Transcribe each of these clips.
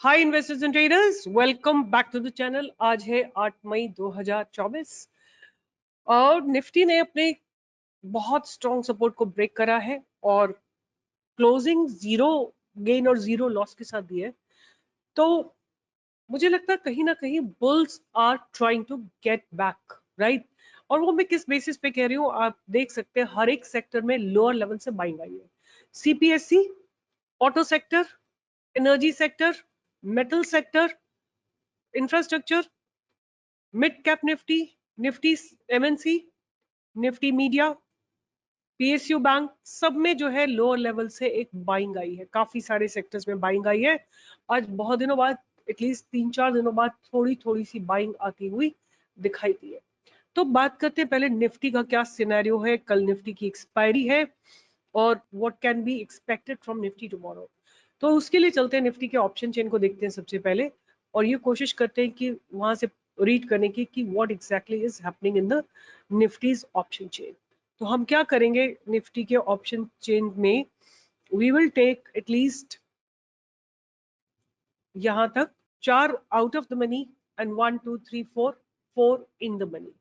Hi investors and traders, welcome back to the channel. आज है 8 मई 2024 और निफ्टी ने अपने बहुत स्ट्रॉन्ग सपोर्ट को ब्रेक करा है और क्लोजिंग जीरो गेन और जीरो लॉस के साथ दी है। तो मुझे लगता है कहीं ना कहीं bulls are trying to get back, right. और वो मैं किस बेसिस पे कह रही हूँ, आप देख सकते हैं हर एक सेक्टर में लोअर लेवल से बाइंग आई है। CPSC, auto sector, energy sector, metal sector, infrastructure, mid cap Nifty, Nifty MNC, Nifty media, PSU bank, सब में जो है लोअर लेवल से एक बाइंग आई है। काफी सारे सेक्टर्स में बाइंग आई है। आज बहुत दिनों बाद, एटलीस्ट 3-4 दिनों बाद थोड़ी थोड़ी सी बाइंग आती हुई दिखाई दी है। तो बात करते हैं पहले निफ्टी का क्या सिनेरियो है। कल निफ्टी की एक्सपायरी है और what can be expected from Nifty tomorrow. तो उसके लिए चलते हैं निफ्टी के ऑप्शन चेन को देखते हैं सबसे पहले, और ये कोशिश करते हैं कि वहां से रीड करने की कि what exactly is happening in the Nifty's option chain. तो हम क्या करेंगे निफ्टी के ऑप्शन चेन में, वी विल टेक एटलीस्ट यहां तक 4 out of the money and 1 2 3 4 4 in the money.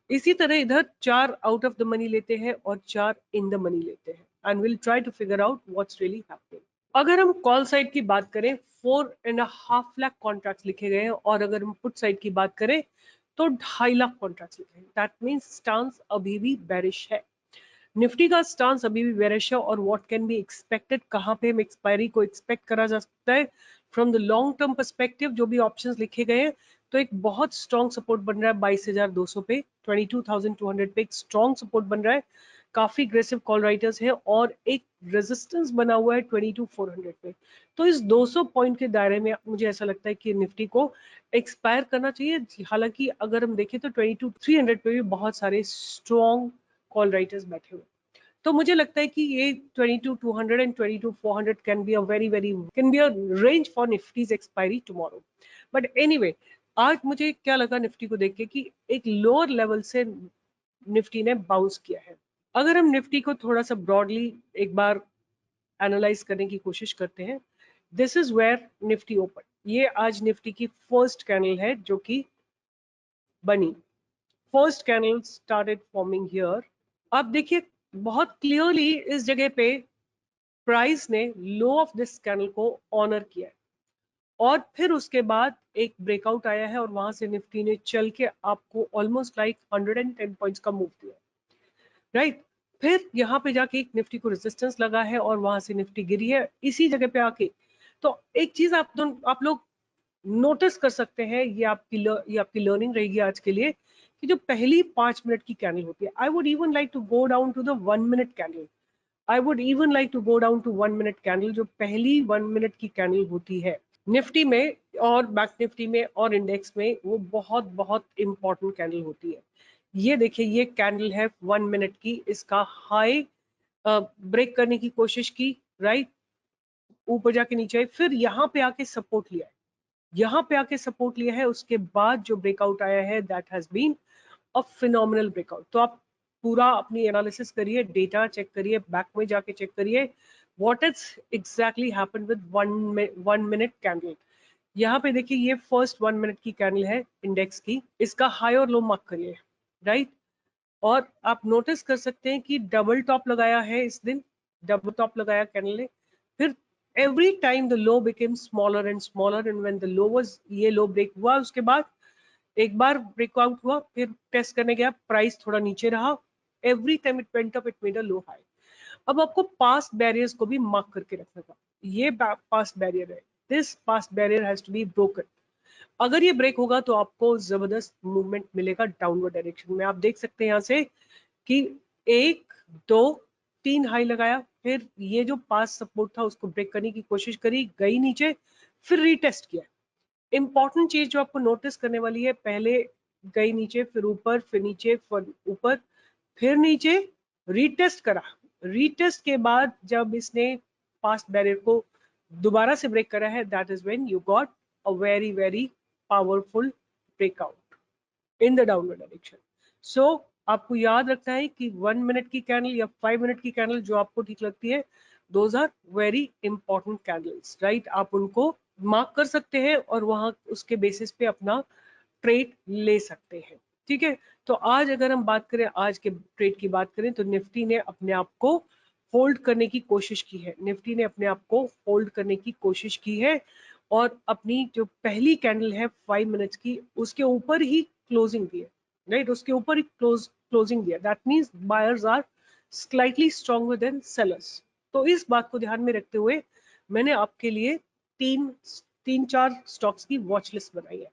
इसी तरह इधर 4 आउट ऑफ द मनी लेते हैं और 4 इन द मनी लेते हैं and will try to figure out what's really happening. अगर हम कॉल साइड की बात करें, 4.5 लाख कॉन्ट्रैक्ट्स लिखे गए हैं, और अगर हम पुट साइड की बात करें तो 2.5 लाख कॉन्ट्रैक्ट्स लिखे हैं। दैट मीन्स स्टांस अभी भी बेरिश है। निफ्टी का स्टांस अभी भी बेरिश है। और व्हाट कैन बी एक्सपेक्टेड, कहां पे हम एक्सपायरी को एक्सपेक्ट करा जा सकता है from the long term perspective. जो भी ऑप्शंस लिखे गए हैं, तो एक बहुत स्ट्रॉन्ग सपोर्ट बन रहा है 22,200 पे, 22,200 पे एक स्ट्रॉन्ग सपोर्ट बन रहा है। काफी एग्रेसिव कॉल राइटर्स है और एक रेजिस्टेंस बना हुआ है 22,400 पे। तो इस 200 पॉइंट के दायरे में मुझे ऐसा लगता है कि निफ्टी को एक्सपायर करना चाहिए। हालांकि अगर हम देखें तो 22,300 पे भी बहुत सारे स्ट्रॉन्ग कॉल राइटर्स बैठे हुए। तो मुझे लगता है कि ये 22,200 and 22,400 can be a very very can be a range for Nifty's expiry tomorrow. But anyway, आज मुझे क्या लगा निफ्टी को देख के कि एक लोअर लेवल से निफ्टी ने बाउंस किया है। अगर हम निफ्टी को थोड़ा सा ब्रॉडली एक बार एनालाइज करने की कोशिश करते हैं, this is where Nifty open. ये आज निफ्टी की फर्स्ट कैंडल है जो कि बनी। First candle started forming here. आप देखिए बहुत क्लियरली इस जगह पे प्राइस ने लो ऑफ दिस कैंडल को ऑनर किया है, और फिर उसके बाद एक ब्रेकआउट आया है और वहां से निफ्टी ने चल के आपको ऑलमोस्ट लाइक 110 पॉइंट्स का मूव दिया, राइट। फिर यहाँ पे जाके एक निफ्टी को रेजिस्टेंस लगा है और वहां से निफ्टी गिरी है इसी जगह पे आके। तो एक चीज आप लोग नोटिस कर सकते हैं, ये आपकी लर्निंग रहेगी आज के लिए, कि जो पहली 5 मिनट की कैंडल होती है, I would even like to go down to the 1 minute candle. I would even like to go down to 1 minute candle. जो पहली 1 मिनट की कैंडल होती है निफ्टी में और बैंक निफ्टी में और इंडेक्स में, वो बहुत बहुत इंपॉर्टेंट कैंडल होती है। ये देखिए, ये कैंडल है 1 मिनट की, इसका हाई ब्रेक करने की कोशिश की, राइट, ऊपर जाके नीचे आई, फिर यहाँ पे आके सपोर्ट लिया है, यहाँ पे आके सपोर्ट लिया है। उसके बाद जो ब्रेकआउट आया है that has been a phenomenal breakout. तो आप पूरा अपनी एनालिसिस करिए, डेटा चेक करिए, बैक में जाके चेक करिए what is exactly happened with 1 minute candle. यहाँ पे देखिए, ये फर्स्ट 1 मिनट की कैंडल है इंडेक्स की, इसका हाई और लो मार्क करिए, राइट। और आप नोटिस कर सकते हैं कि डबल टॉप लगाया है इस दिन, डबल टॉप लगाया कैंडल ने। फिर every time the low became smaller and smaller, and when the low was, ये लो ब्रेक हुआ, उसके बाद एक बार ब्रेकआउट हुआ, फिर टेस्ट करने गया, प्राइस थोड़ा नीचे रहा, every time it went up, it made a low high. अब आपको पास्ट बैरियर्स को भी मार्क करके रखना था। ये पास्ट बैरियर है, this past barrier has to be broken. अगर ये ब्रेक होगा तो आपको जबरदस्त मूवमेंट मिलेगा डाउनवर्ड डायरेक्शन में। आप देख सकते हैं यहाँ से कि 1 2 3 हाई लगाया, फिर ये जो पास सपोर्ट था उसको ब्रेक करने की कोशिश करी, गई नीचे, फिर रीटेस्ट किया। इंपॉर्टेंट चीज जो आपको नोटिस करने वाली है, पहले गई नीचे, फिर ऊपर, फिर नीचे, फिर ऊपर, फिर नीचे, रीटेस्ट करा। रीटेस्ट के बाद जब इसने पास्ट बैरियर को दोबारा से ब्रेक करा है, that is when you got a very very powerful breakout in the downward direction. So आपको याद रखना है कि 1 मिनट की कैंडल या 5 मिनट की कैंडल जो आपको ठीक लगती है, those are very important candles, right. आप उनको मार्क कर सकते हैं और वहां उसके बेसिस पे अपना ट्रेड ले सकते हैं। ठीक है, तो आज अगर हम बात करें, आज के ट्रेड की बात करें, तो निफ्टी ने अपने आप को होल्ड करने की कोशिश की है। निफ्टी ने अपने आप को होल्ड करने की कोशिश की है और अपनी जो पहली कैंडल है 5 मिनट्स की, उसके ऊपर ही क्लोजिंग दी है, राइट, उसके ऊपर ही क्लोजिंग दिया। That means buyers are slightly stronger than sellers. तो इस बात को ध्यान में रखते हुए मैंने आपके लिए तीन चार स्टॉक्स की वॉच लिस्ट बनाई है।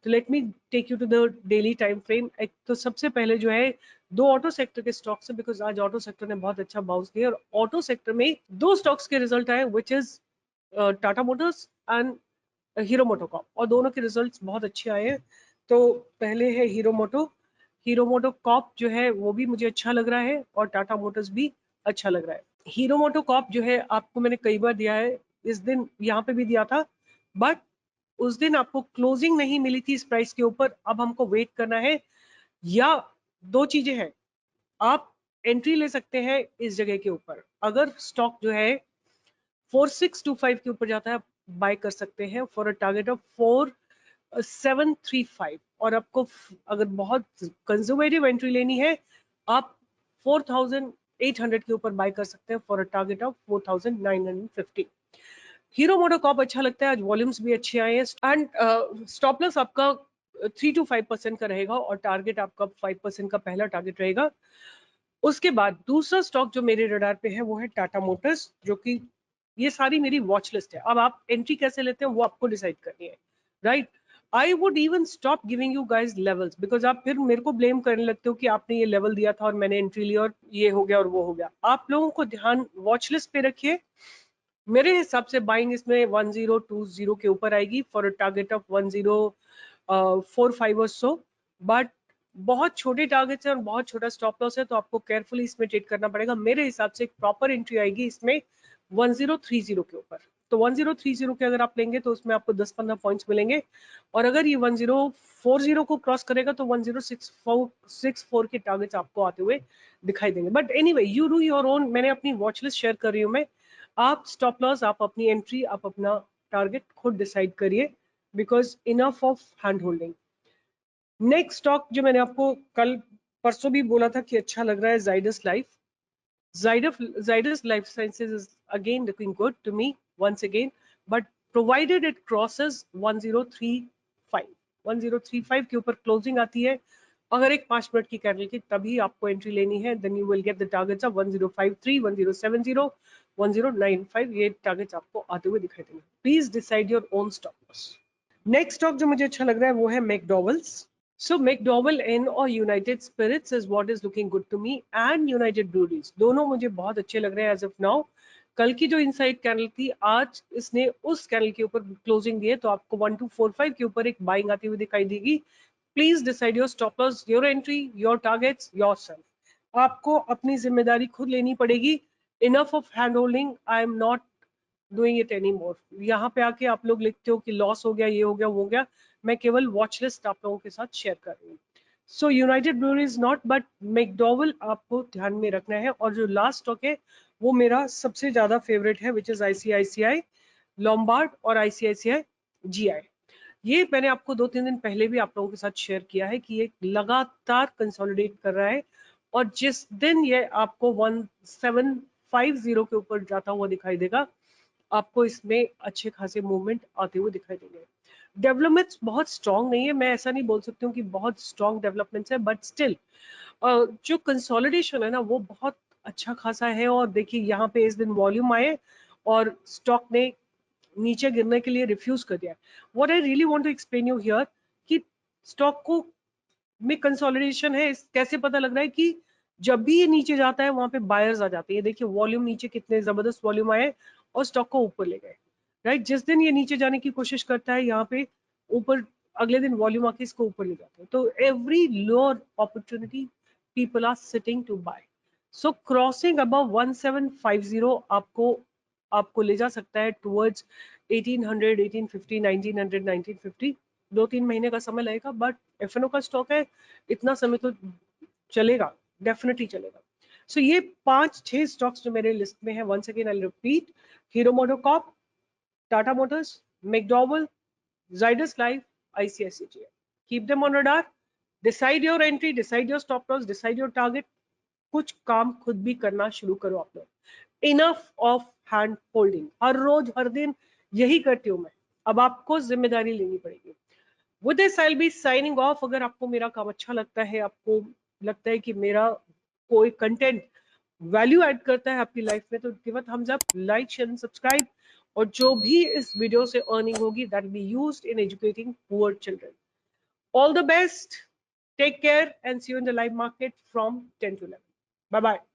तो let me take you to the daily time frame. एक तो सबसे पहले जो है, दो ऑटो सेक्टर के स्टॉक्स है, बिकॉज आज ऑटो सेक्टर ने बहुत अच्छा बाउंस किया और ऑटो सेक्टर में दो स्टॉक्स के रिजल्ट आए, which is Tata Motors and hero MotoCorp, और दोनों के रिजल्ट्स बहुत अच्छे आए हैं। तो पहले है हीरो मोटोकॉर्प जो है वो भी मुझे अच्छा लग रहा है और टाटा मोटर्स भी अच्छा लग रहा है। हीरो मोटोकॉर्प जो है आपको मैंने कई बार दिया है, इस दिन यहाँ पे भी दिया था, बट उस दिन आपको क्लोजिंग नहीं मिली थी इस प्राइस के ऊपर। अब हमको वेट करना है, या दो चीजें हैं, आप एंट्री ले सकते हैं इस जगह के ऊपर। अगर स्टॉक जो है 4625 के ऊपर जाता है, बाय कर सकते हैं फॉर अ टारगेट ऑफ 4735। और आपको अगर बहुत कंजर्वेटिव एंट्री लेनी है, आप 4800 के ऊपर बाय कर सकते हैं for a target of 4950। Hero MotoCorp अच्छा लगता है, आज वॉल्यूम्स भी अच्छे आए हैं एंड स्टॉप लॉस आपका 3 to 5% का रहेगा और टारगेट आपका 5% का पहला टारगेट रहेगा। उसके बाद दूसरा स्टॉक जो मेरे रडार पे है वो है टाटा मोटर्स, जो कि ये सारी मेरी वॉच लिस्ट है। अब आप एंट्री कैसे लेते हैं वो आपको डिसाइड करनी है, right. I would even stop giving you guys levels, because आप फिर मेरे को ब्लेम करने लगते हो कि आपने ये लेवल दिया था और मैंने एंट्री ली और ये हो गया और वो हो गया। आप लोगों को ध्यान वॉच लिस्ट पे रखिए। मेरे हिसाब से बाइंग इसमें 1020 के ऊपर आएगी फॉर अ टारगेट ऑफ 1045 और सो, बट बहुत छोटे टारगेट्स हैं और बहुत छोटा स्टॉप लॉस है, तो आपको केयरफुली इसमें ट्रेड करना पड़ेगा। मेरे हिसाब से एक प्रॉपर एंट्री आएगी इसमें 1030 के ऊपर। तो 1030 के अगर आप लेंगे तो उसमें आपको 10-15 पॉइंट्स मिलेंगे, और अगर ये 1040 को क्रॉस करेगा तो 1064 के टारगेट्स आपको आते हुए दिखाई देंगे। But anyway, you do your own. मैंने अपनी वॉच लिस्ट शेयर कर रही हूँ मैं। आप स्टॉप लॉस, आप अपनी एंट्री, आप अपना टारगेट खुद डिसाइड करिए, because enough of hand holding. Next stock जो मैंने आपको कल परसों भी बोला था कि अच्छा लग रहा है, Zydus life. Zydus Life Sciences is again looking good to me once again, but provided it crosses 1035, 1035 के ऊपर क्लोजिंग आती है, अगर एक 5 मिनट की कैंडल की, तभी आपको एंट्री लेनी है। Then you will get the targets of 1053, 1070, 1095। ये टारगेट्स आपको आते हुए दिखाई देंगे। Please decide your own stop loss. Next stock जो मुझे अच्छा लग रहा है वो है मैकडॉवेल्स। So McDowell Inn और United Spirits is what is looking good to me, and United Breweries, दोनों मुझे बहुत अच्छे लग रहे हैं as of now। कल की जो इनसाइड कैंडल थी, आज इसने उस कैंडल के ऊपर क्लोजिंग दी है, तो आपको 1245 के ऊपर एक बाइंग आती हुई दिखाई देगी। Please decide your stop loss, your entry, your targets yourself. आपको अपनी जिम्मेदारी खुद लेनी पड़ेगी। Enough of hand holding, I am not doing it any more. यहाँ पे आके आप लोग लिखते हो कि लॉस हो गया, ये हो गया, वो हो गया। मैं केवल वॉच लिस्ट आप लोगों के साथ शेयर कर रही हूँ। So United Breweries not, but McDowell आपको ध्यान में रखना है। और जो लास्ट स्टॉक है वो मेरा सबसे ज्यादा फेवरेट है, विच इज आईसीआईसीआई लॉम्बार्ड और आईसीआईसीआई जीआई। ये मैंने आपको 2-3 दिन पहले भी आप लोगों के साथ शेयर किया है कि ये लगातार कंसोलिडेट कर रहा है, और जिस दिन ये आपको 1750 के ऊपर जाता हुआ दिखाई देगा, आपको इसमें अच्छे खासे मूवमेंट आते हुए दिखाई देंगे। डेवलपमेंट्स बहुत स्ट्रांग नहीं है, मैं ऐसा नहीं बोल सकती हूँ कि बहुत स्ट्रांग डेवलपमेंट्स है, बट स्टिल जो कंसोलिडेशन है ना वो बहुत अच्छा खासा है। और देखिए यहाँ पे इस दिन वॉल्यूम आए और स्टॉक ने नीचे गिरने के लिए रिफ्यूज कर दिया। What I really want to explain you here कि स्टॉक को में कंसोलिडेशन है, कैसे पता लग रहा है कि जब भी ये नीचे जाता है वहां पे बायर्स आ जाते हैं। देखिए वॉल्यूम नीचे कितने जबरदस्त वॉल्यूम आए और स्टॉक को ऊपर ले गए, राइट। जिस दिन ये नीचे जाने की कोशिश करता है यहाँ पे ऊपर, अगले दिन वॉल्यूम आके इसको ऊपर ले जाते हैं। तो every lower opportunity people are sitting to buy. So crossing above 1750 आपको ले जा सकता है टुवर्ड्स 1800, 1850, 1900, 1950। 2-3 महीने का समय लगेगा, बट एफएनओ का स्टॉक है, इतना समय तो चलेगा, डेफिनेटली चलेगा। सो ये 5-6 स्टॉक्स जो मेरे लिस्ट में है, once again I repeat, Hero MotoCorp, Tata Motors, McDowell, Zydus Life, ICICI. Keep them on radar. Decide your entry, decide your stop loss, decide your target. कुछ काम खुद भी करना शुरू करो आप लोग. Enough of hand holding. हर रोज हर दिन यही करती हूं मैं. अब आपको जिम्मेदारी लेनी पड़ेगी. With this, I'll be signing off. अगर आपको मेरा काम अच्छा लगता है, आपको लगता है कि मेरा कोई कंटेंट वैल्यू ऐड करता है आपकी लाइफ में, तो give a thumbs up, like, share and subscribe. और जो भी इस वीडियो से अर्निंग होगी, that will be used in educating poor children. All the best. Take care and see you in the live market from 10 to 11. Bye bye.